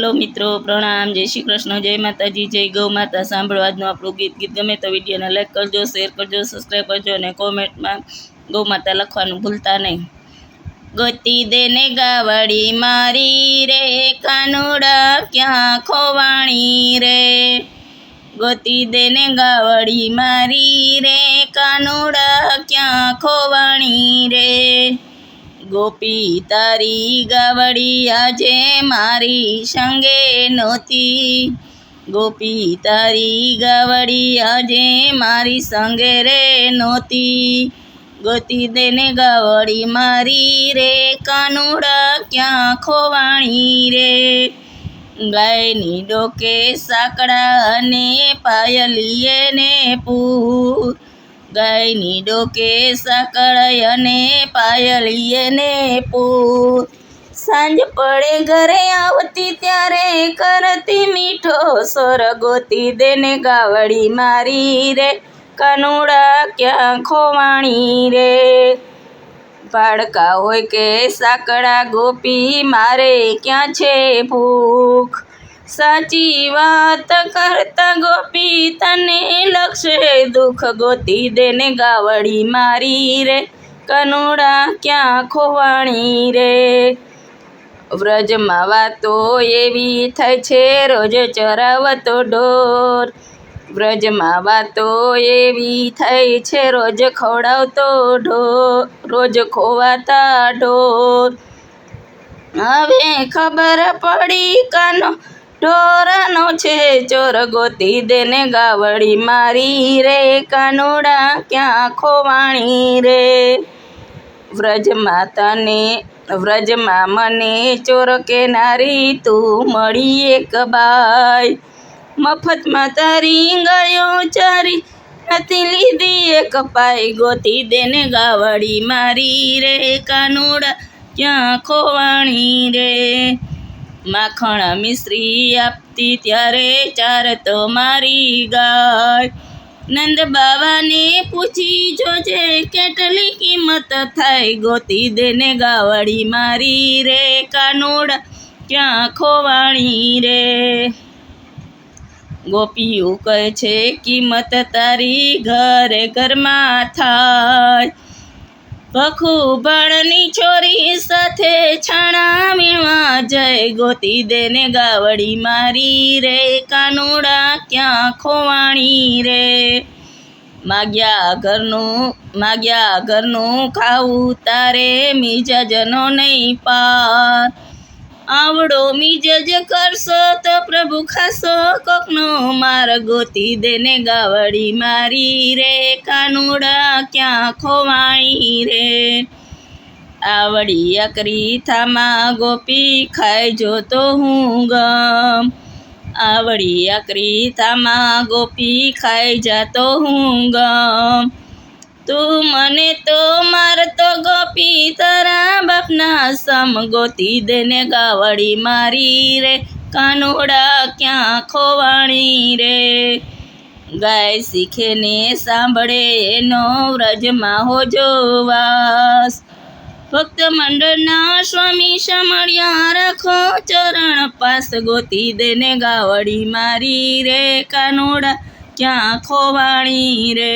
Hello મિત્રો, પ્રણામ, જય શ્રી કૃષ્ણ, જય માતાજી, જય ગૌ માતા। સાંભળો આજનું આપણું ગીત ગમે તો વિડીયોને લાઈક કરજો, શેર કરજો, સબસ્ક્રાઈબ કરજો અને કોમેન્ટમાં ગૌ માતા લખવાનું ભૂલતા નહીં। ગોતી દેને ગાવડી મારી રે, કાનુડા ક્યાં ખોવાણી રે। ગોતી દેને ગાવડી મારી રે, કાનુડા ક્યાં ખોવાણી રે। ગોપી તારી ગાવડી આજે મારી સંગે નહોતી। ગોપી તારી ગાવડી આજે મારી સંગે રે નહોતી। ગોતી દેને ગાવડી મારી રે, કાનુડા ક્યાં ખોવાણી રે। ગાયની ડોકે સાંકળા અને પાયલીએ ને પૂર। ગાયની ડોકે સાંકળ અને પાયલીએ ને પૂર। સાંજ પડે ઘરે આવતી ત્યારે કરતી મીઠો સ્વર। ગોતી દેને ગાવડી મારી રે, કાનુડા ક્યાં ખોવાણી રે। ભાડકા હોય કે સાંકળા ગોપી મારે ક્યાં છે ભૂખ। સાચી વાત કરતા ગોપી તને લગશે દુઃખ। ગોતી દેને ગાવડી મારી રે, કાનુડા ક્યાં ખોવાણી રે। વ્રજમાં વાતો એવી થાય છે રોજ ચરાવતો ઢોર। વ્રજમાં વાતો એવી થાય છે રોજ ખવડાવતો ઢોર, રોજ ખોવાતા ઢોર। હવે ખબર પડી કાનો ઢોરનો છે ચોર। ગોતી દેને ગાવડી મારી રે, કાનુડા ક્યાં ખોવાણી રે। વ્રજમાં મને ચોર કેનારી તું મળી એક બાઈ। મફતમાં તારી ગાયો ચારી નથી લીધી એક પાઈ। ગોતી દેને ગાવડી મારી રે, કાનુડા ક્યાં ખોવાણી રે। માખણ મિશ્રી આપતી ત્યારે ચારતો મારી ગાય। નંદ બાવાને પૂછી જોજે કેટલી કિંમત થાય। ગોતી દેને ગાવડી મારી રે, કાનુડા ક્યાં ખોવાણી રે। ગોપીઓ કહે છે કિંમત તારી ઘરે ઘરમાં થાય। ભખુભાણની છોરી સાથે છાણા વીણવા જાય। ગોતી દેને ગાવડી મારી રે, કાનુડા ક્યાં ખોવાણી રે। માગ્યા ઘરનું ખાવું તારે મિજાજનો નહીં પાર। આવડો મિજાજ કરશો તો પ્રભુ ખાશો કોકનો માર। ગોતી દેને ગાવડી મારી રે, કાનુડા ક્યાં ખોવાણી રે। આવડી આકરી થામાં ગોપી ખાઈ જો તો હું ગમ। આવડી આકરી થામાં ગોપી ખાઈ જાતો હું ગમ। તું મને તો મારતો ગોપી તારા બાપના સમ। ગોતી દેને ગાવડી મારી રે, કાનુડા ક્યાં ખોવાણી રે। ગાય શીખે ને સાંભળે એનો વ્રજમાં હોજો વાસ। ભક્ત મંડળના સ્વામી સાંભળ્યા રાખો ચરણ પાસ। ગોતી દેને ગાવડી મારી રે, કાનુડા ક્યાં ખોવાણી રે।